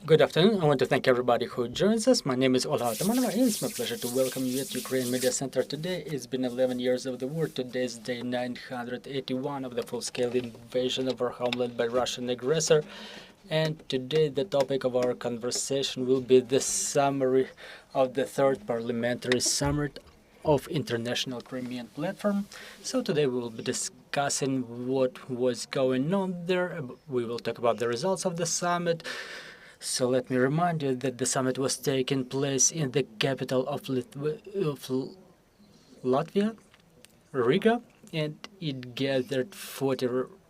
Good afternoon. I want to thank everybody who joins us. My name is Olha, and it's my pleasure to welcome you at Ukraine Media Center today. It's been 11 years of the war. Today is day 981 of the full-scale invasion of our homeland by Russian aggressor. And today the topic of our conversation will be the summary of the Third Parliamentary Summit of International Crimea Platform. So today we will be discussing what was going on there. We will talk about the results of the summit. So let me remind you that the summit was taking place in the capital of Latvia, Riga, and it gathered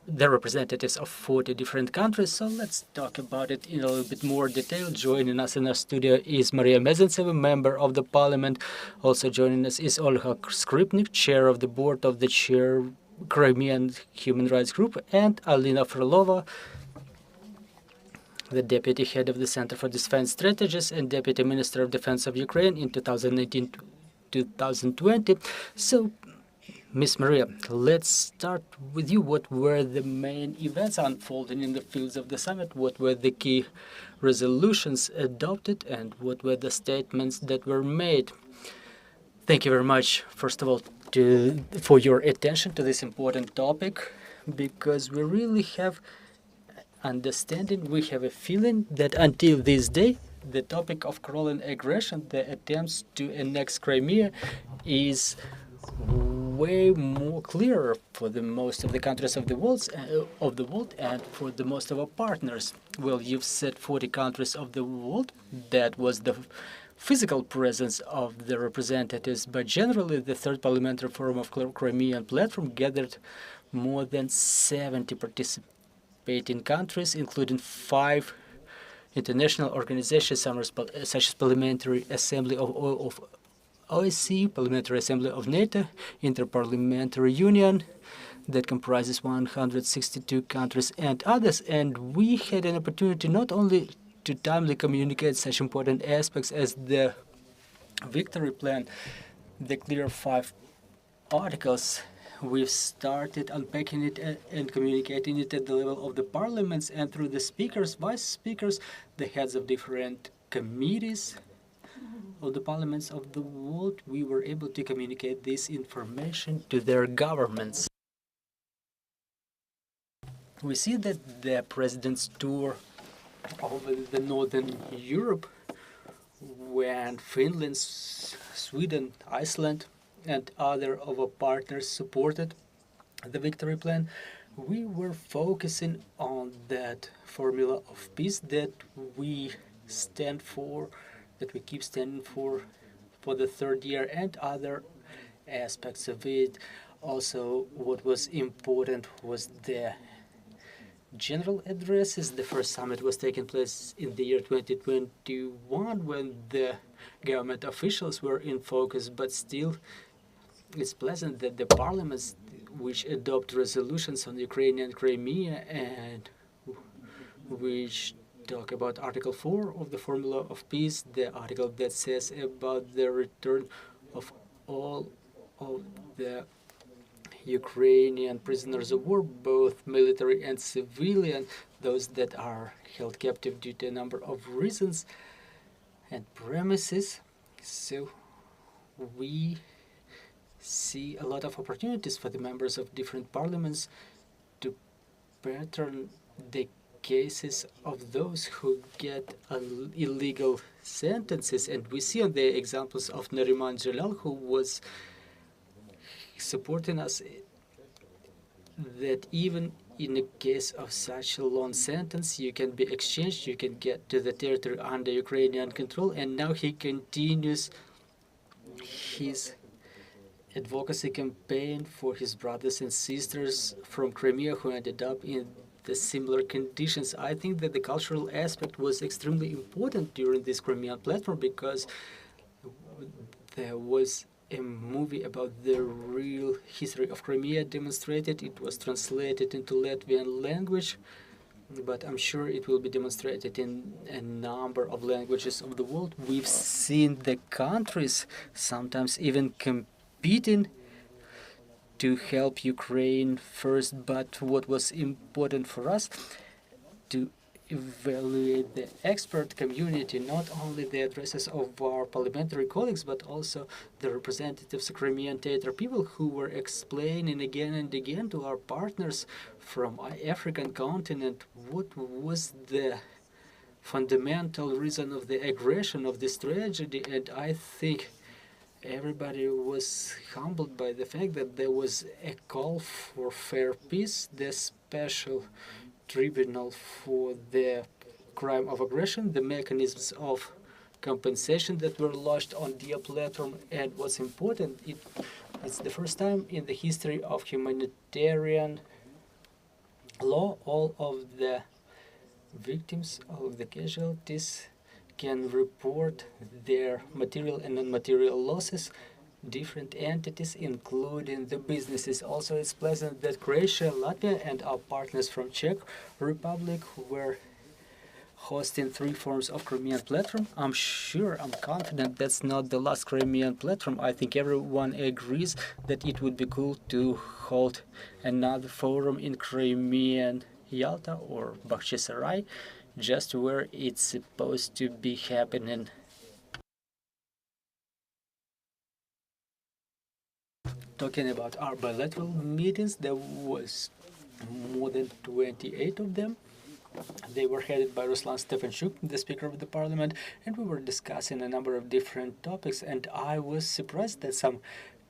the representatives of 40 different countries. So let's talk about it in a little bit more detail. Joining us in our studio is Mezentseva, member of the parliament. Also joining us is Olha Skrypnyk, chair of the board of the Crimean Human Rights Group, and Alina Frolova, the deputy head of the Center for Defense Strategies and deputy minister of defense of Ukraine in 2019-2020. So, Ms. Maria, let's start with you. What were the main events unfolding in the fields of the summit? What were the key resolutions adopted, and what were the statements that were made? Thank you very much, first of all, for your attention to this important topic, because we really have understanding, we have a feeling that until this day, the topic of crawling aggression, the attempts to annex Crimea, is way more clearer for the most of the countries of the world and for the most of our partners. Well, you've said 40 countries of the world. That was the physical presence of the representatives, but generally the Third Parliamentary Forum of Crimea Platform gathered more than 70 participants. 18 countries, including 5 international organizations, such as Parliamentary Assembly of OSCE, Parliamentary Assembly of NATO, Interparliamentary Union, that comprises 162 countries and others. And we had an opportunity not only to timely communicate such important aspects as the victory plan, the clear 5 articles. We've started unpacking it and communicating it at the level of the parliaments and through the speakers, vice speakers, the heads of different committees of the parliaments of the world. We were able to communicate this information to their governments. We see that the president's tour over the Northern Europe, when Finland, Sweden, Iceland, and other of our partners supported the victory plan, we were focusing on that formula of peace that we stand for, that we keep standing for the third year, and other aspects of it. Also, what was important was the general addresses. The first summit was taking place in the year 2021 when the government officials were in focus, but still it's pleasant that the parliaments which adopt resolutions on Ukrainian Crimea and which talk about Article 4 of the Formula of Peace, the article that says about the return of all of the Ukrainian prisoners of war, both military and civilian, those that are held captive due to a number of reasons and premises. So we see a lot of opportunities for the members of different parliaments to pattern the cases of those who get illegal sentences. And we see on the examples of Nariman Jalal, who was supporting us, that even in a case of such a long sentence, you can be exchanged, you can get to the territory under Ukrainian control, and now he continues his advocacy campaign for his brothers and sisters from Crimea who ended up in the similar conditions. I think that the cultural aspect was extremely important during this Crimean platform, because there was a movie about the real history of Crimea demonstrated. It was translated into Latvian language, but I'm sure it will be demonstrated in a number of languages of the world. We've seen the countries sometimes even competing to help Ukraine first, but what was important for us, to evaluate the expert community, not only the addresses of our parliamentary colleagues, but also the representatives of Crimean theater people who were explaining again and again to our partners from our African continent what was the fundamental reason of the aggression of this tragedy. And I think everybody was humbled by the fact that there was a call for fair peace, the special tribunal for the crime of aggression, the mechanisms of compensation that were launched on the platform, and what's important, it's the first time in the history of humanitarian law all of the victims of the casualties can report their material and non-material losses, different entities, including the businesses. Also, it's pleasant that Croatia, Latvia, and our partners from Czech Republic were hosting 3 forms of Crimean platform. I'm confident that's not the last Crimean platform. I think everyone agrees that it would be cool to hold another forum in Crimean Yalta or Bakhchisarai, just where it's supposed to be happening. Talking about our bilateral meetings, there was more than 28 of them. They were headed by Ruslan Stefanchuk, the Speaker of the Parliament, and we were discussing a number of different topics, and I was surprised that some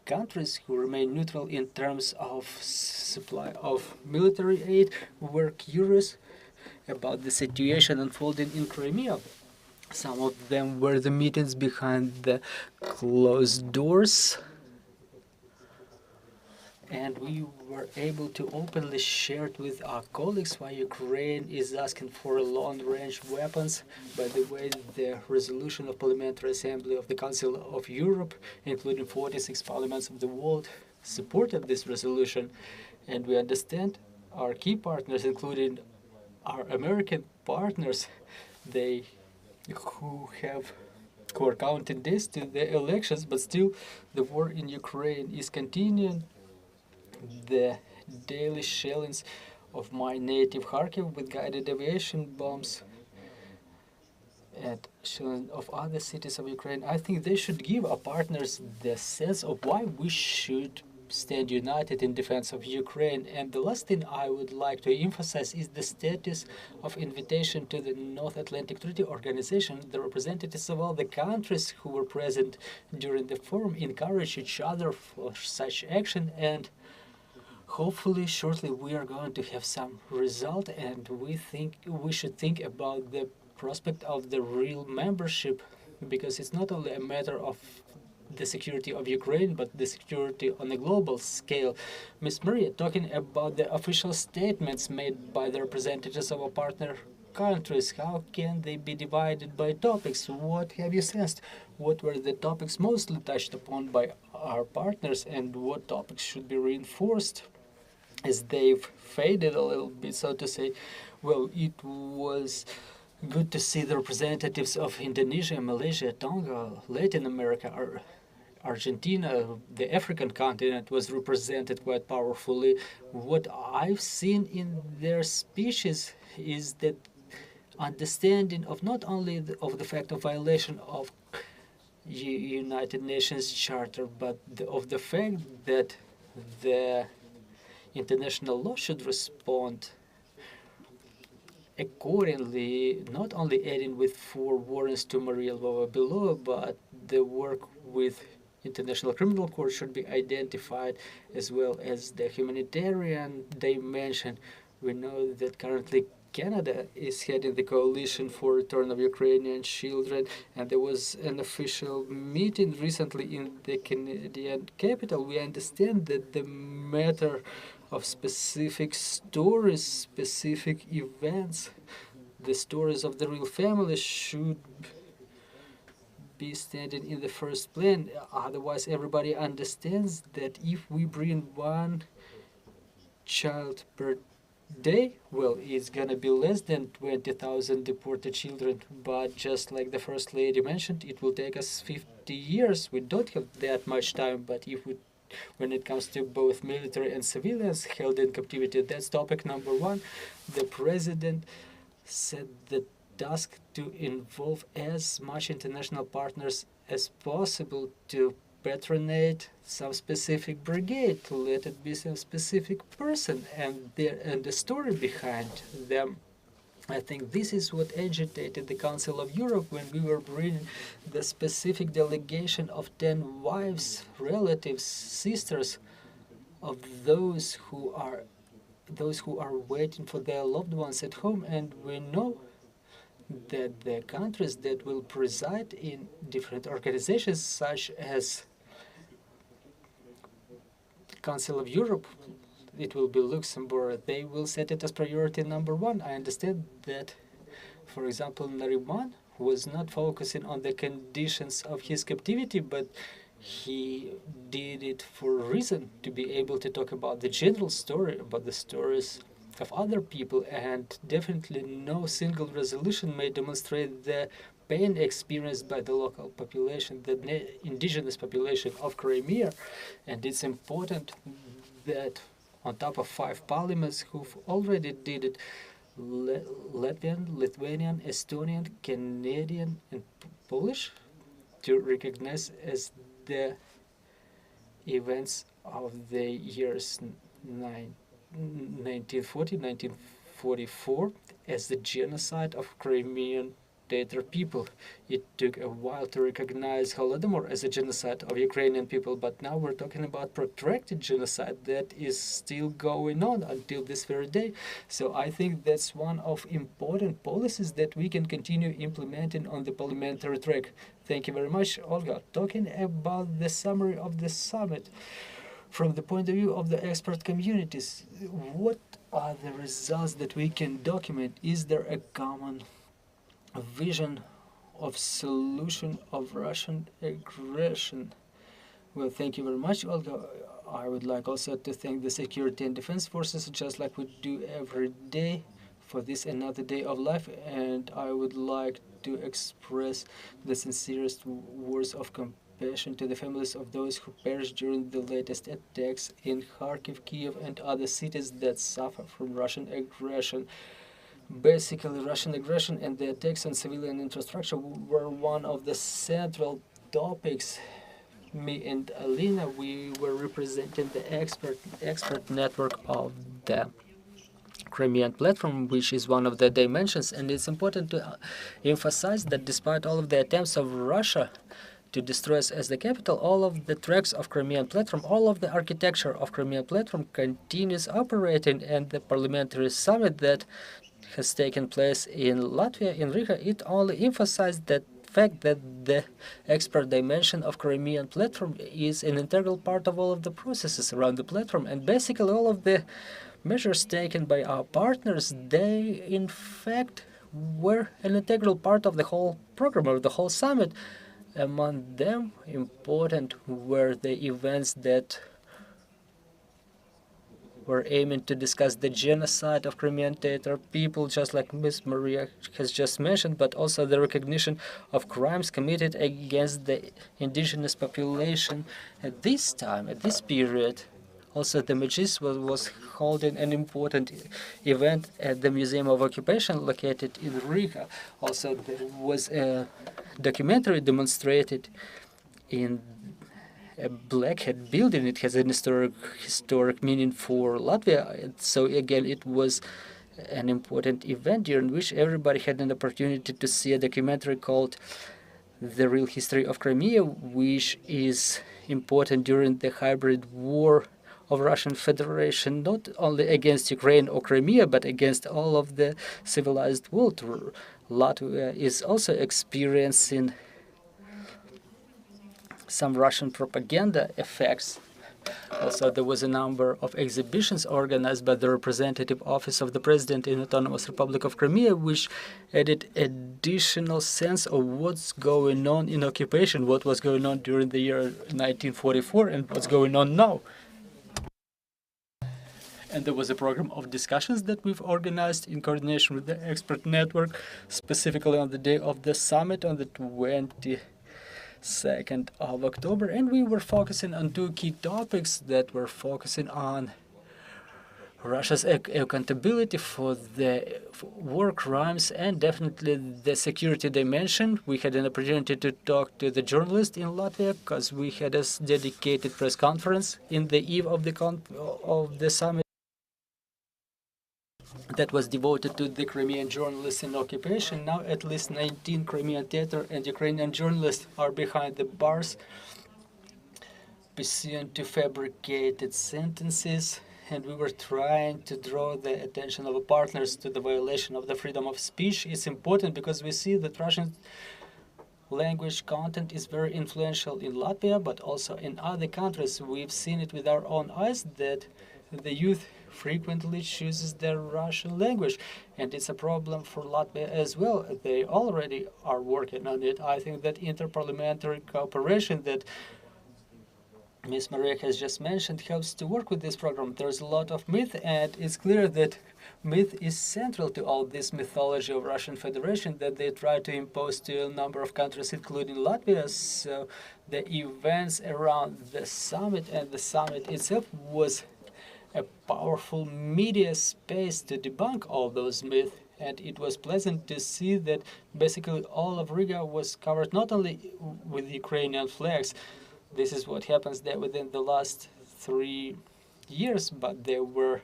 countries who remain neutral in terms of supply of military aid were curious about the situation unfolding in Crimea. Some of them were the meetings behind the closed doors, and we were able to openly share it with our colleagues why Ukraine is asking for long-range weapons. By the way, the resolution of Parliamentary Assembly of the Council of Europe, including 46 parliaments of the world, supported this resolution, and we understand our key partners, including our American partners, who are counting days to the elections, but still the war in Ukraine is continuing. The daily shellings of my native Kharkiv with guided aviation bombs and shelling of other cities of Ukraine, I think they should give our partners the sense of why we should stand united in defense of Ukraine. And the last thing I would like to emphasize is the status of invitation to the North Atlantic Treaty Organization. The representatives of all the countries who were present during the forum encourage each other for such action, and hopefully shortly we are going to have some result, and we should think about the prospect of the real membership, because it's not only a matter of the security of Ukraine, but the security on a global scale. Ms. Maria, talking about the official statements made by the representatives of our partner countries, how can they be divided by topics? What have you sensed? What were the topics mostly touched upon by our partners, and what topics should be reinforced as they've faded a little bit, so to say? Well, it was good to see the representatives of Indonesia, Malaysia, Tonga, Latin America, Argentina, the African continent was represented quite powerfully. What I've seen in their speeches is that understanding of not only of the fact of violation of United Nations Charter, but of the fact that the international law should respond accordingly, not only adding with 4 warrants to Maria Lvova below, but the work with International Criminal Court should be identified, as well as the humanitarian dimension. We know that currently Canada is heading the coalition for return of Ukrainian children, and there was an official meeting recently in the Canadian capital. We understand that the matter of specific stories, specific events, the stories of the real families should be standing in the first plan. Otherwise, everybody understands that if we bring 1 child per day, well, it's gonna be less than 20,000 deported children. But just like the First Lady mentioned, it will take us 50 years. We don't have that much time, but when it comes to both military and civilians held in captivity, that's topic number 1. The President set the task to involve as much international partners as possible to patronate some specific brigade, to let it be some specific person and the story behind them. I think this is what agitated the Council of Europe when we were bringing the specific delegation of 10 wives, relatives, sisters of those who are waiting for their loved ones at home. And we know that the countries that will preside in different organizations such as Council of Europe, it will be Luxembourg, they will set it as priority number 1. I understand that, for example, Nariman was not focusing on the conditions of his captivity, but he did it for a reason, to be able to talk about the general story, about the stories of other people, and definitely no single resolution may demonstrate the pain experienced by the local population, the indigenous population of Crimea. And it's important that on top of 5 parliaments who've already did it, Latvian, Lithuanian, Estonian, Canadian, and Polish, to recognize as the events of the years 1940, 1944 as the genocide of Crimean Tatar people. It took a while to recognize Holodomor as a genocide of Ukrainian people, but now we're talking about protracted genocide that is still going on until this very day. So I think that's one of important policies that we can continue implementing on the parliamentary track. Thank you very much, Olga. Talking about the summary of the summit, from the point of view of the expert communities, what are the results that we can document? Is there a common vision of solution of Russian aggression? Well, thank you very much, Olga. I would like also to thank the security and defense forces, just like we do every day, for this another day of life. And I would like to express the sincerest words of compassion to the families of those who perished during the latest attacks in Kharkiv, Kiev, and other cities that suffer from Russian aggression. Basically, Russian aggression and the attacks on civilian infrastructure were one of the central topics. Me and Alina, we were representing the expert network of the Crimean Platform, which is one of the dimensions. And it's important to emphasize that despite all of the attempts of Russia to destroy us as the capital, all of the tracks of Crimean Platform, all of the architecture of Crimean Platform continues operating. And the parliamentary summit that has taken place in Latvia, in Riga, it only emphasized that fact that the expert dimension of Crimean Platform is an integral part of all of the processes around the platform. And basically all of the measures taken by our partners, they in fact were an integral part of the whole program, of the whole summit. Among them, important were the events that were aiming to discuss the genocide of Crimean Tatar people, just like Ms. Maria has just mentioned, but also the recognition of crimes committed against the indigenous population at this time, at this period. Also, the Majlis was holding an important event at the Museum of Occupation located in Riga. Also, there was a documentary demonstrated in a blackhead building. It has an historic meaning for Latvia. So again, it was an important event during which everybody had an opportunity to see a documentary called The Real History of Crimea, which is important during the hybrid war of Russian Federation, not only against Ukraine or Crimea, but against all of the civilized world. Latvia is also experiencing some Russian propaganda effects. Also, there was a number of exhibitions organized by the representative office of the president in Autonomous Republic of Crimea, which added additional sense of what's going on in occupation, what was going on during the year 1944, and what's going on now. And there was a program of discussions that we've organized in coordination with the expert network, specifically on the day of the summit on the 22nd of October. And we were focusing on 2 key topics that were focusing on Russia's accountability for the war crimes and definitely the security dimension. We had an opportunity to talk to the journalist in Latvia because we had a dedicated press conference in the eve of the summit that was devoted to the Crimean journalists in occupation. Now at least 19 Crimean theater and Ukrainian journalists are behind the bars pursuant to fabricated sentences, and we were trying to draw the attention of the partners to the violation of the freedom of speech. It's important because we see that Russian language content is very influential in Latvia, but also in other countries. We've seen it with our own eyes that the youth frequently chooses the Russian language, and it's a problem for Latvia as well. They already are working on it. I think that interparliamentary cooperation that Ms. Maria has just mentioned helps to work with this program. There's a lot of myth, and it's clear that myth is central to all this mythology of Russian Federation that they try to impose to a number of countries, including Latvia. So the events around the summit and the summit itself was a powerful media space to debunk all those myths. And it was pleasant to see that basically all of Riga was covered not only with Ukrainian flags. This is what happens there within the last 3 years, but there were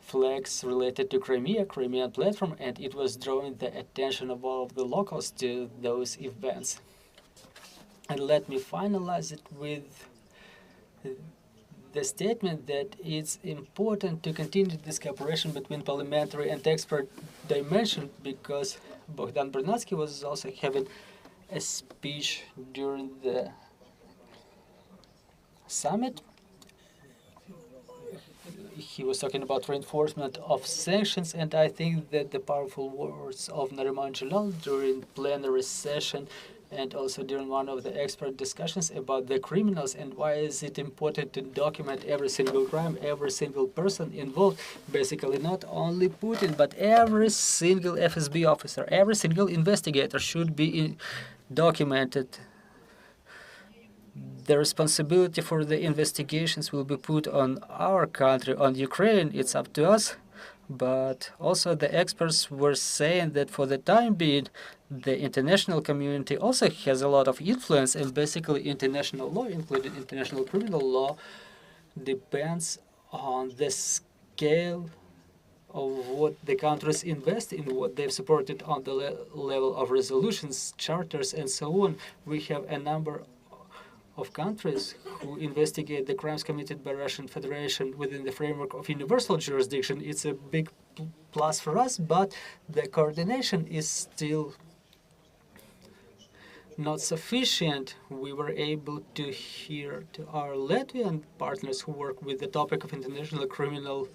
flags related to Crimea, Crimean Platform, and it was drawing the attention of all of the locals to those events. And let me finalize it with the statement that it's important to continue this cooperation between parliamentary and expert dimension, because Bogdan Bernatsky was also having a speech during the summit. He was talking about reinforcement of sanctions, and I think that the powerful words of Nariman Jalal during plenary session and also during one of the expert discussions about the criminals and why is it important to document every single crime, every single person involved, basically not only Putin, but every single FSB officer, every single investigator should be documented. The responsibility for the investigations will be put on our country, on Ukraine. It's up to us. But also the experts were saying that for the time being, the international community also has a lot of influence, and basically international law, including international criminal law, depends on the scale of what the countries invest in, what they've supported on the level of resolutions, charters, and so on. We have a number of countries who investigate the crimes committed by Russian Federation within the framework of universal jurisdiction. It's a big plus for us, but the coordination is still not sufficient. We were able to hear to our Latvian partners who work with the topic of international criminal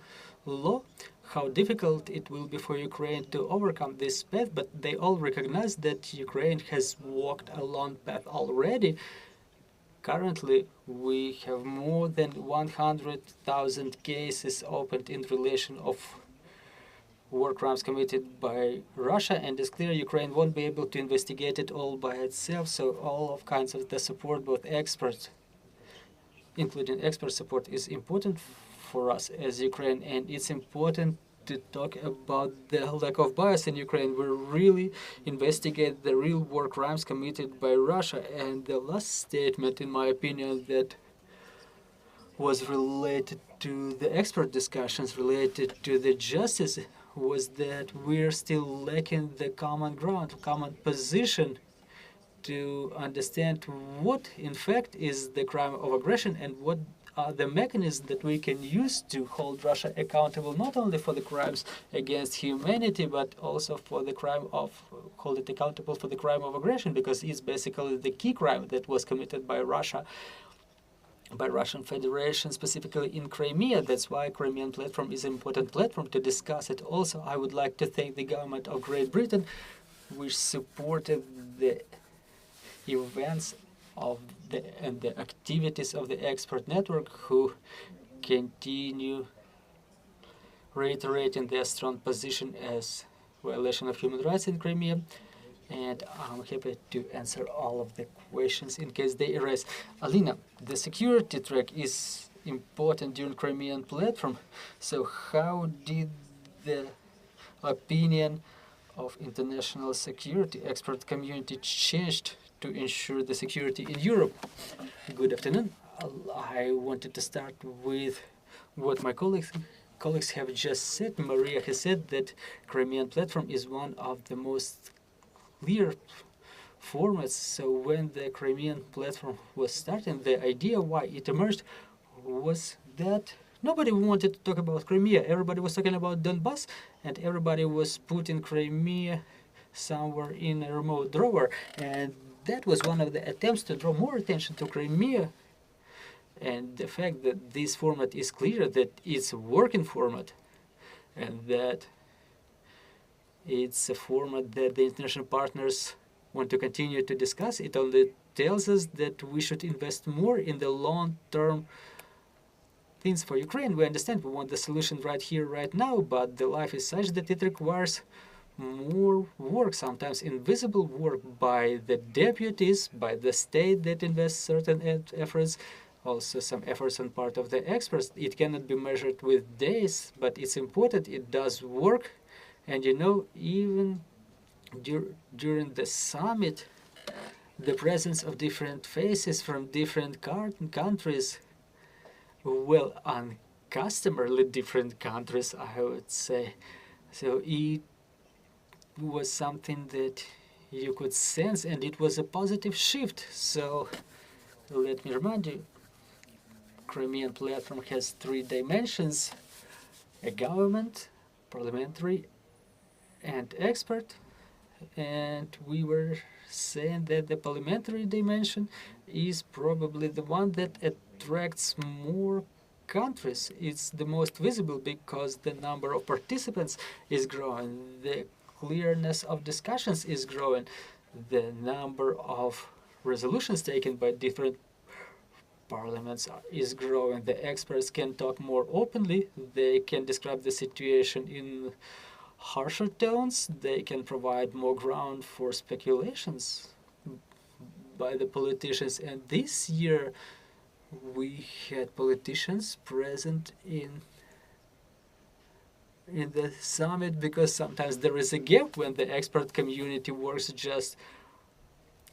law how difficult it will be for Ukraine to overcome this path, but they all recognize that Ukraine has walked a long path already. Currently, we have more than 100,000 cases opened in relation of war crimes committed by Russia, and it's clear Ukraine won't be able to investigate it all by itself, so all of kinds of the support, both experts, including expert support, is important for us as Ukraine, and it's important to talk about the lack of bias in Ukraine. We really investigate the real war crimes committed by Russia. And the last statement, in my opinion, that was related to the expert discussions related to the justice was that we're still lacking the common ground, common position to understand what, in fact, is the crime of aggression and what the mechanisms that we can use to hold Russia accountable not only for the crimes against humanity, but also for the crime of, hold it accountable for the crime of aggression, because it's basically the key crime that was committed by Russia, by Russian Federation, specifically in Crimea. That's why Crimean Platform is an important platform to discuss it. Also, I would like to thank the government of Great Britain, which supported the events of the activities of the expert network, who continue reiterating their strong position as violation of human rights in Crimea. And I'm happy to answer all of the questions in case they arise. Alina, the security track is important during Crimean Platform. So how did the opinion of international security expert community changed to ensure the security in Europe? Good afternoon. I wanted to start with what my colleagues have just said. Maria has said that Crimean Platform is one of the most clear formats. So when the Crimean Platform was starting, the idea why it emerged was that nobody wanted to talk about Crimea. Everybody was talking about Donbass, and everybody was putting Crimea somewhere in a remote drawer. And that was one of the attempts to draw more attention to Crimea. And the fact that this format is clear, that it's a working format, and that it's a format that the international partners want to continue to discuss, it only tells us that we should invest more in the long-term things for Ukraine. We understand we want the solution right here, right now, but the life is such that it requires more work, sometimes invisible work by the deputies, by the state that invests certain efforts, also some efforts on part of the experts. It cannot be measured with days, but it's important, it does work. And you know, even during the summit, the presence of different faces from different countries, well, uncustomarily different countries, I would say. So it was something that you could sense, and it was a positive shift. So let me remind you, Crimean Platform has 3 dimensions: a government, parliamentary, and expert. And we were saying that the parliamentary dimension is probably the one that attracts more countries. It's the most visible because the number of participants is growing, the clearness of discussions is growing, the number of resolutions taken by different parliaments is growing. The experts can talk more openly, they can describe the situation in harsher tones, they can provide more ground for speculations by the politicians. And this year we had politicians present in the summit, because sometimes there is a gap when the expert community works just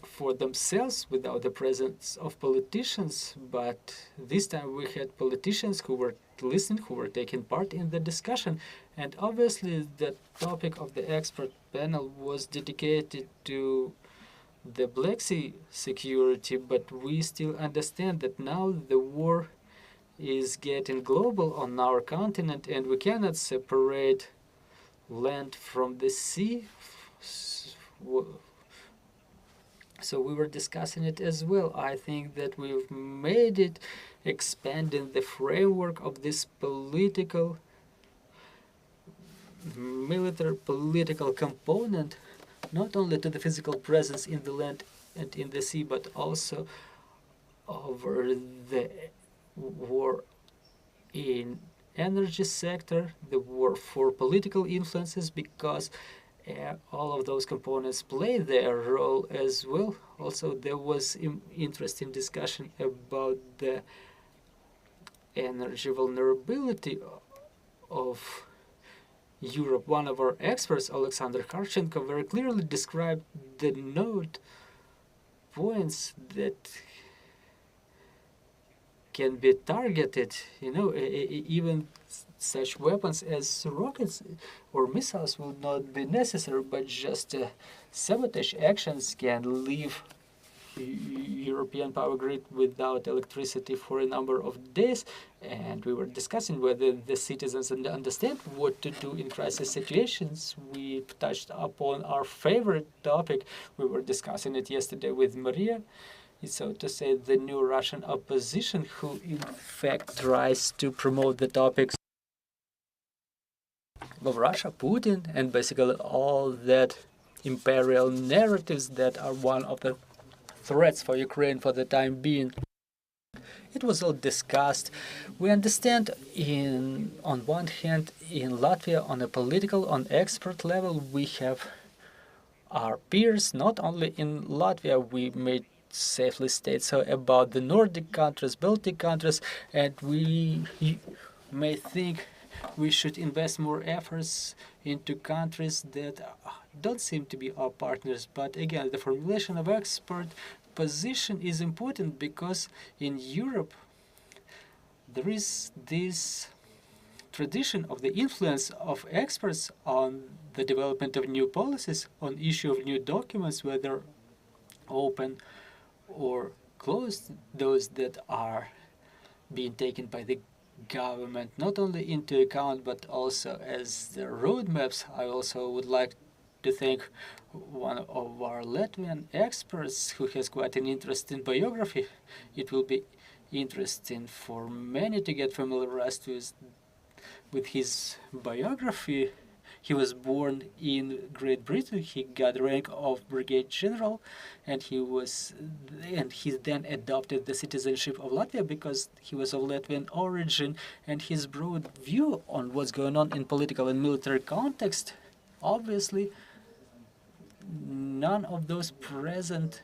for themselves without the presence of politicians. But this time we had politicians who were listening, who were taking part in the discussion. And obviously the topic of the expert panel was dedicated to the Black Sea security, but we still understand that now the war is getting global on our continent, and we cannot separate land from the sea. So we were discussing it as well. I think that we've made it, expanding the framework of this military political component, not only to the physical presence in the land and in the sea, but also over the war in energy sector, the war for political influences, because all of those components play their role as well. Also, there was interesting discussion about the energy vulnerability of Europe. One of our experts, Alexander Harchenko, very clearly described the node points that can be targeted. You know, even such weapons as rockets or missiles will not be necessary, but just sabotage actions can leave European power grid without electricity for a number of days. And we were discussing whether the citizens understand what to do in crisis situations. We touched upon our favorite topic. We were discussing it yesterday with Maria. So to say, the new Russian opposition, who in fact tries to promote the topics of Russia, Putin, and basically all that imperial narratives that are one of the threats for Ukraine for the time being. It was all discussed. We understand, on one hand, in Latvia, on a political, on expert level, we have our peers. Not only in Latvia, we made safely state so about the Nordic countries, Baltic countries, and we may think we should invest more efforts into countries that don't seem to be our partners. But again, the formulation of expert position is important because in Europe there is this tradition of the influence of experts on the development of new policies, on issue of new documents, whether open or closed, those that are being taken by the government not only into account but also as the roadmaps. I also would like to thank one of our Latvian experts who has quite an interesting biography. It will be interesting for many to get familiarized with his biography. He was born in Great Britain. He got the rank of brigadier general, and he then adopted the citizenship of Latvia because he was of Latvian origin. And his broad view on what's going on in political and military context, obviously, none of those present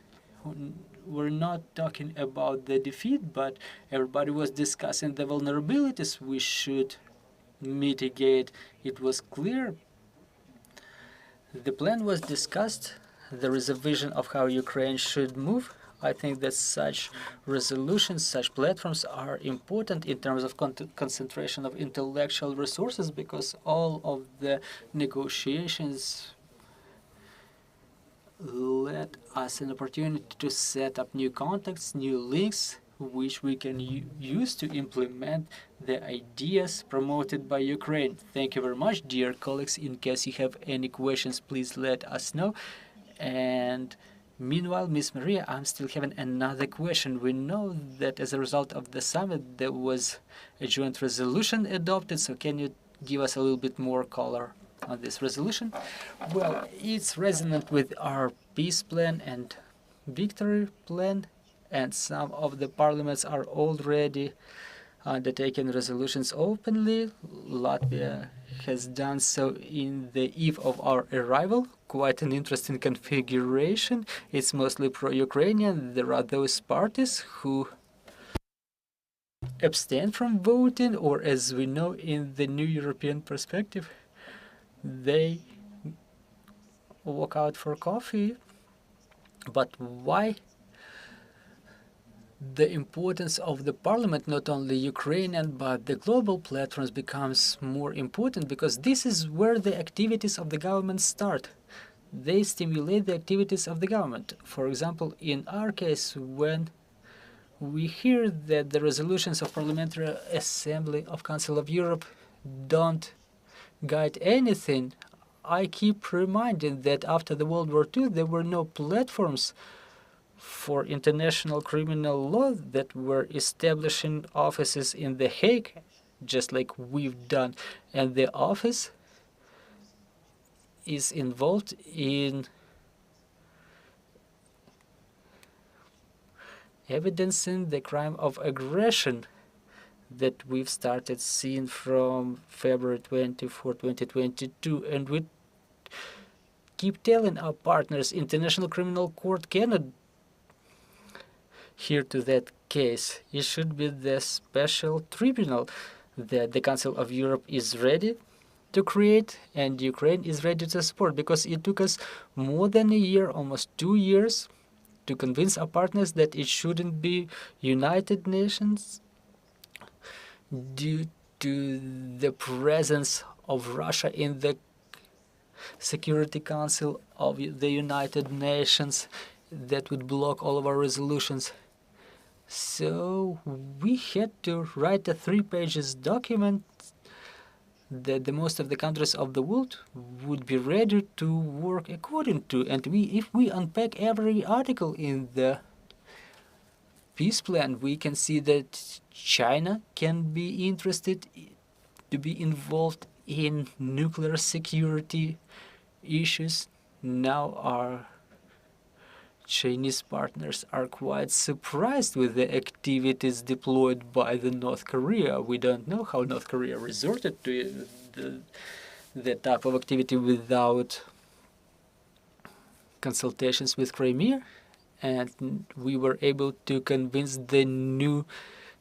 were not talking about the defeat, but everybody was discussing the vulnerabilities we should mitigate. It was clear. The plan was discussed. There is a vision of how Ukraine should move. I think that such resolutions, such platforms are important in terms of concentration of intellectual resources, because all of the negotiations let us an opportunity to set up new contacts, new links, which we can use to implement the ideas promoted by Ukraine. Thank you very much, dear colleagues. In case you have any questions, please let us know. And meanwhile, Ms. Maria, I'm still having another question. We know that as a result of the summit, there was a joint resolution adopted. So can you give us a little bit more color on this resolution? Well, it's resonant with our peace plan and victory plan, and some of the parliaments are already undertaking resolutions openly. Latvia has done so in the eve of our arrival. Quite an interesting configuration. It's mostly pro-Ukrainian. There are those parties who abstain from voting, or as we know in the new European perspective, they walk out for coffee. But why the importance of the parliament, not only Ukrainian but the global platforms, becomes more important? Because this is where the activities of the government start. They stimulate the activities of the government. For example, in our case, when we hear that the resolutions of Parliamentary Assembly of Council of Europe don't guide anything, I keep reminding that after the World War II there were no platforms for international criminal law that were establishing offices in The Hague, just like we've done, and the office is involved in evidencing the crime of aggression that we've started seeing from February 24, 2022, and we keep telling our partners International Criminal Court cannot hear to that case. It should be the special tribunal that the Council of Europe is ready to create and Ukraine is ready to support, because it took us more than a year, almost 2 years, to convince our partners that it shouldn't be United Nations due to the presence of Russia in the Security Council of the United Nations that would block all of our resolutions. So we had to write a 3-page document that the most of the countries of the world would be ready to work according to. And if we unpack every article in the peace plan, we can see that China can be interested to be involved in nuclear security issues. Now our Chinese partners are quite surprised with the activities deployed by the North Korea. We don't know how North Korea resorted to that type of activity without consultations with Crimea. and we were able to convince the new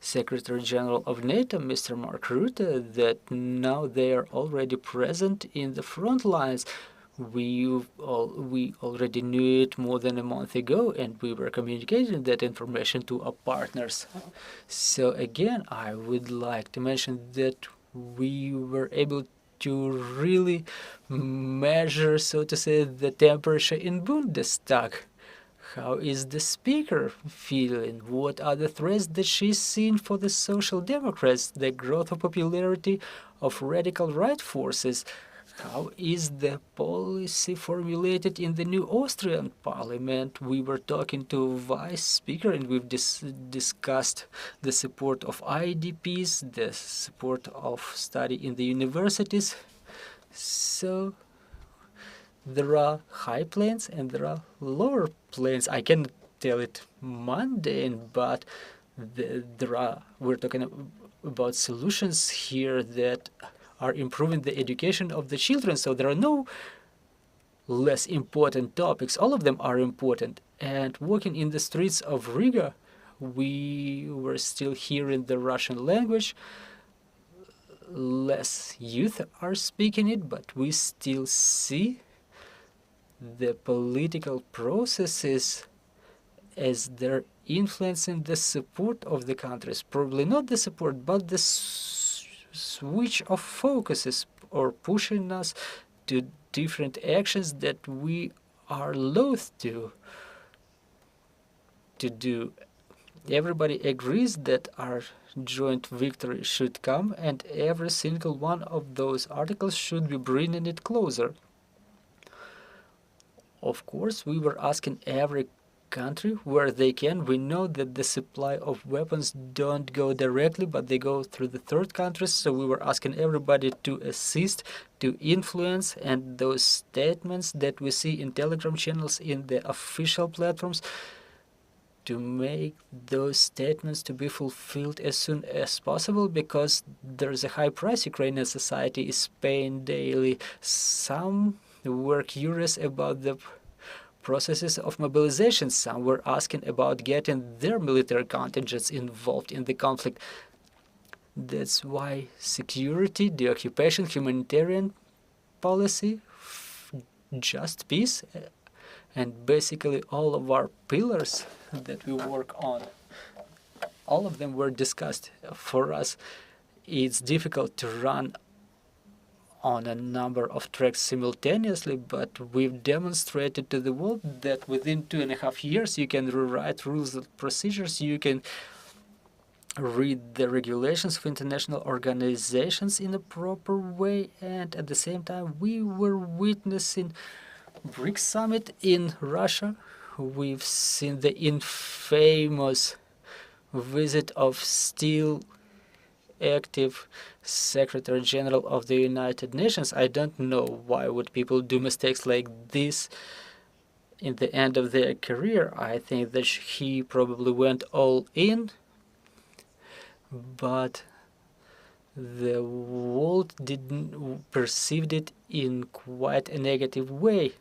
Secretary General of NATO, Mr. Mark Rutte, that now they are already present in the front lines. We already knew it more than a month ago, and we were communicating that information to our partners. So again, I would like to mention that we were able to really measure, so to say, the temperature in Bundestag. How is the speaker feeling? What are the threats that she's seeing for the Social Democrats? The growth of popularity of radical right forces? How is the policy formulated in the new Austrian parliament? We were talking to Vice Speaker and we've discussed the support of IDPs, the support of study in the universities. So there are high planes and there are lower planes. I cannot tell it mundane, but we're talking about solutions here that are improving the education of the children. So there are no less important topics. All of them are important. And walking in the streets of Riga, we were still hearing the Russian language. Less youth are speaking it, but we still see the political processes as they're influencing the support of the countries. Probably not the support, but the switch of focuses or pushing us to different actions that we are loath to do. Everybody agrees that our joint victory should come, and every single one of those articles should be bringing it closer. Of course, we were asking every country where they can. We know that the supply of weapons don't go directly, but they go through the third countries. So we were asking everybody to assist, to influence, and those statements that we see in Telegram channels, in the official platforms, to make those statements to be fulfilled as soon as possible, because there's a high price Ukrainian society is paying daily. Some were curious about the processes of mobilization. Some were asking about getting their military contingents involved in the conflict. That's why security, the occupation, humanitarian policy, just peace, and basically all of our pillars that we work on, all of them were discussed. For us, it's difficult to run on a number of tracks simultaneously, but we've demonstrated to the world that within 2.5 years you can rewrite rules and procedures, you can read the regulations of international organizations in a proper way, and at the same time we were witnessing BRICS summit in Russia. We've seen the infamous visit of still active Secretary General of the United Nations. I don't know why would people do mistakes like this in the end of their career. I think that he probably went all in, but the world didn't perceived it in quite a negative way.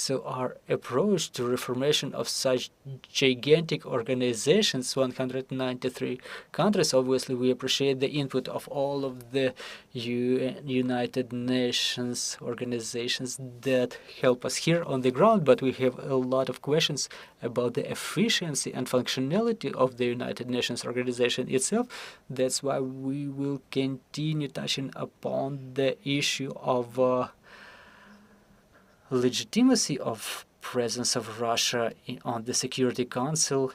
So our approach to reformation of such gigantic organizations, 193 countries, obviously we appreciate the input of all of the United Nations organizations that help us here on the ground, but we have a lot of questions about the efficiency and functionality of the United Nations organization itself. That's why we will continue touching upon the issue of legitimacy of presence of Russia on the Security Council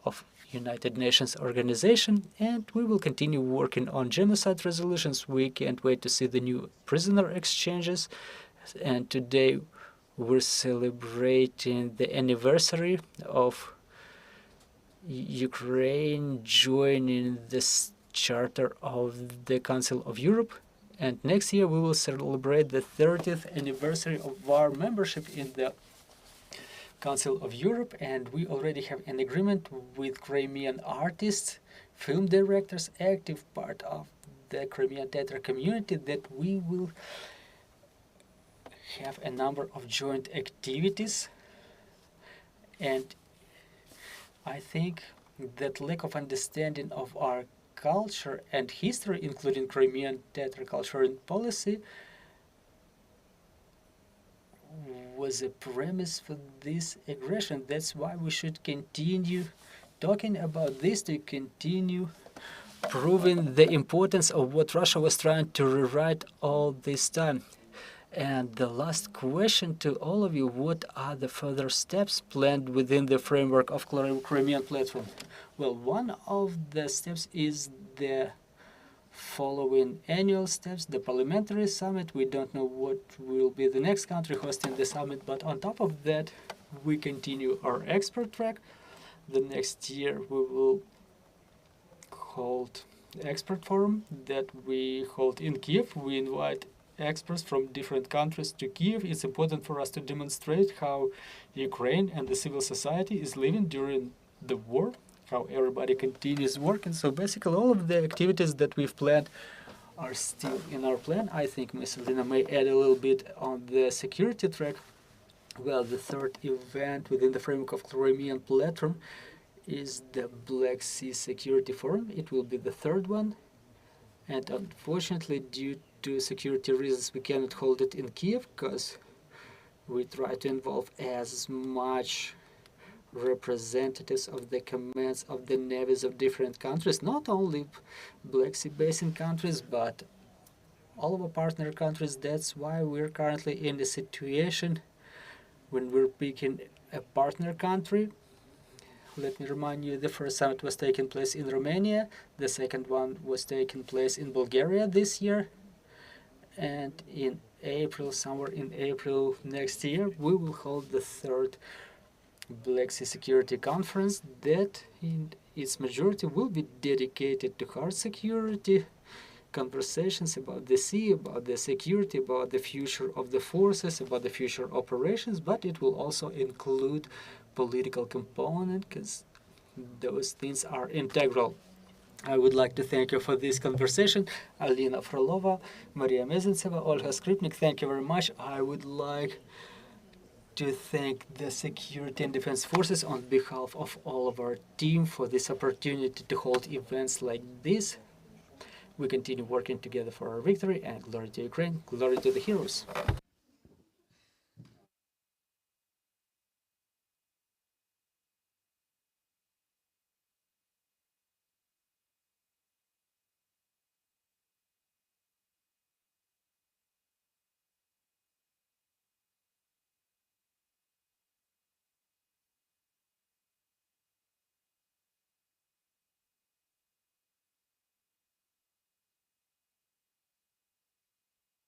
of United Nations organization, and we will continue working on genocide resolutions. We can't wait to see the new prisoner exchanges, and today we're celebrating the anniversary of Ukraine joining this charter of the Council of Europe. And next year we will celebrate the 30th anniversary of our membership in the Council of Europe, and we already have an agreement with Crimean artists, film directors, active part of the Crimean theater community, that we will have a number of joint activities And I think that lack of understanding of our culture and history, including Crimean theater culture and policy, was a premise for this aggression. That's why we should continue talking about this, to continue proving the importance of what Russia was trying to rewrite all this time. And the last question to all of you: what are the further steps planned within the framework of Crimean Platform? Well, one of the steps is the following annual steps, the Parliamentary Summit. We don't know what will be the next country hosting the summit, but on top of that, we continue our expert track. The next year we will hold expert forum that we hold in Kiev. We invite experts from different countries to Kiev. It's important for us to demonstrate how Ukraine and the civil society is living during the war, how everybody continues working. So basically all of the activities that we've planned are still in our plan. I think Ms. Alina may add a little bit on the security track. Well, the third event within the framework of Crimean Platform is the Black Sea Security Forum. It will be the third one. And unfortunately, due to security reasons, we cannot hold it in Kiev, because we try to involve as much representatives of the commands of the navies of different countries, not only Black Sea Basin countries, but all of our partner countries. That's why we're currently in the situation when we're picking a partner country. Let me remind you, the first summit was taking place in Romania, the second one was taking place in Bulgaria this year, and in April, somewhere in April next year, we will hold the third Black Sea Security Conference that in its majority will be dedicated to hard security, conversations about the sea, about the security, about the future of the forces, about the future operations, but it will also include political component, because those things are integral. I would like to thank you for this conversation. Alina, Frolova, Maria Mezentseva, Olha, Skrypnyk, thank you very much. I would like to thank the security and defense forces on behalf of all of our team for this opportunity to hold events like this. We continue working together for our victory, and glory to Ukraine, glory to the heroes.